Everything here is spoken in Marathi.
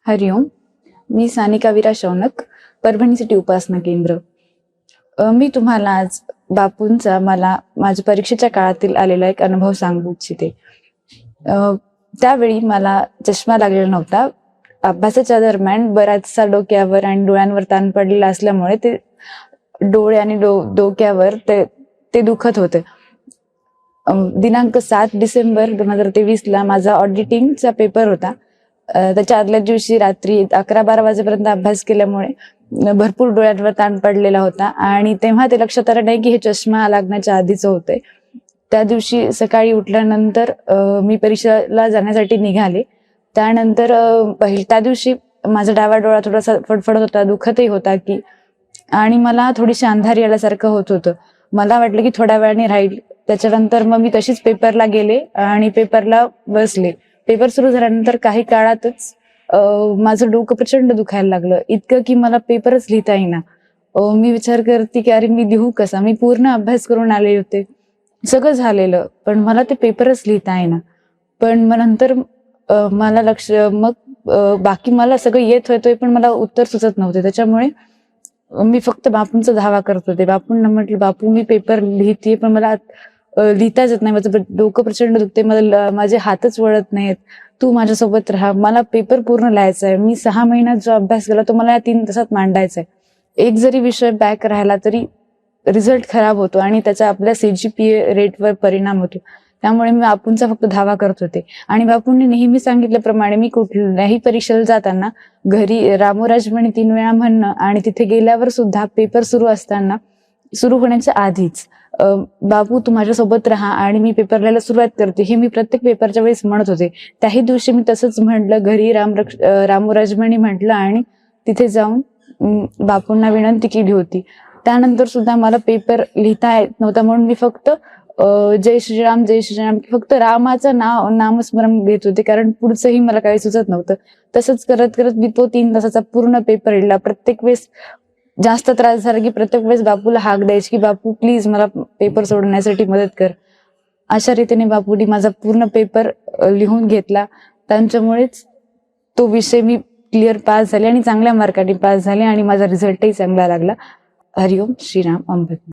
हरिओम. मी सानिका विरा शौनक, परभणी सिटी उपासना केंद्र. मी तुम्हाला आज बापूंचा मला माझ्या परीक्षेच्या काळातील आलेला एक अनुभव सांगू इच्छिते. त्यावेळी मला चष्मा लागलेला नव्हता. अभ्यासाच्या दरम्यान बराचसा डोक्यावर आणि डोळ्यांवर ताण पडलेला असल्यामुळे ते डोळे आणि डोक्यावर ते दुखत होते. दिनांक 7 डिसेंबर 2023 ला माझा ऑडिटिंगचा पेपर होता. त्याच्या आदल्या दिवशी रात्री 11-12 वाजेपर्यंत अभ्यास केल्यामुळे भरपूर डोळ्यांवर ताण पडलेला होता आणि तेव्हा ते लक्षात आलं नाही की हे चष्मा लागण्याच्या आधीच होते. त्या दिवशी सकाळी उठल्यानंतर मी परीक्षेला जाण्यासाठी निघाले. त्यानंतर त्या दिवशी माझा डावा डोळा थोडासा फडफडत होता, दुखतही होता की, आणि मला थोडीशी अंधारी आल्यासारखं होत होतं. मला वाटलं की थोड्या वेळाने राहील. त्याच्यानंतर मग मी तशीच पेपरला गेले आणि पेपरला बसले. पेपर सुरू झाल्यानंतर काही काळातच माझं डोकं प्रचंड दुखायला लागलं, इतकं की मला पेपरच लिहिता येईना. मी विचार करते की अरे मी लिहू कसा, मी पूर्ण अभ्यास करून आले होते, सगळं झालेलं, पण मला ते पेपरच लिहिता येईना. पण मग नंतर मग बाकी मला सगळं येत होतं पण मला उत्तर सुचत नव्हते. त्याच्यामुळे मी फक्त बापूंचा धावा करत होते. बापूंना म्हटलं, बापू मी पेपर लिहिते पण मला लिहिताच येत नाही, माझं डोकं प्रचंड दुखते, मला माझे हातच वळत नाहीत, तू माझ्यासोबत राहा, मला पेपर पूर्ण लिहायचा आहे. मी 6 महिन्यात जो अभ्यास केला तो मला या 3 तासात मांडायचा आहे. एक जरी विषय बॅक राहिला तरी रिझल्ट खराब होतो आणि त्याचा आपल्या CGPA रेटवर परिणाम होतो. त्यामुळे मी बापूंचा फक्त धावा करत होते. आणि बापूंनी नेहमी सांगितल्याप्रमाणे मी कुठल्याही परीक्षेला जाताना घरी रामोराज म्हणे 3 वेळा म्हणणं आणि तिथे गेल्यावर सुद्धा पेपर सुरू होण्याच्या आधीच बापू तू माझ्यासोबत राहा आणि मी पेपर लिहायला सुरुवात करते, हे मी प्रत्येक पेपरच्या वेळेस म्हणत होते. त्याही दिवशी मी तसंच म्हटलं, घरी रामोराज म्हणे म्हटलं आणि तिथे जाऊन बापूंना विनंती केली होती. त्यानंतर सुद्धा मला पेपर लिहिता येत नव्हता म्हणून मी फक्त जय श्रीराम जय श्रीराम फक्त रामाचं नामस्मरण घेत होते, कारण पुढचंही मला काही सुचत नव्हतं. तसंच करत करत मी तो 3 तासाचा पूर्ण पेपर लिहिला. प्रत्येक वेळेस जास्त त्रास झाला की प्रत्येक वेळेस बापूला हाक द्यायची की बापू प्लीज मला पेपर सोडवण्यासाठी मदत कर. अशा रीतीने बापूंनी माझा पूर्ण पेपर लिहून घेतला. त्यांच्यामुळेच तो विषय मी क्लिअर पास झाले आणि चांगल्या मार्काने पास झाले आणि माझा रिझल्टही चांगला लागला. हरिओम. श्रीराम. अंबे.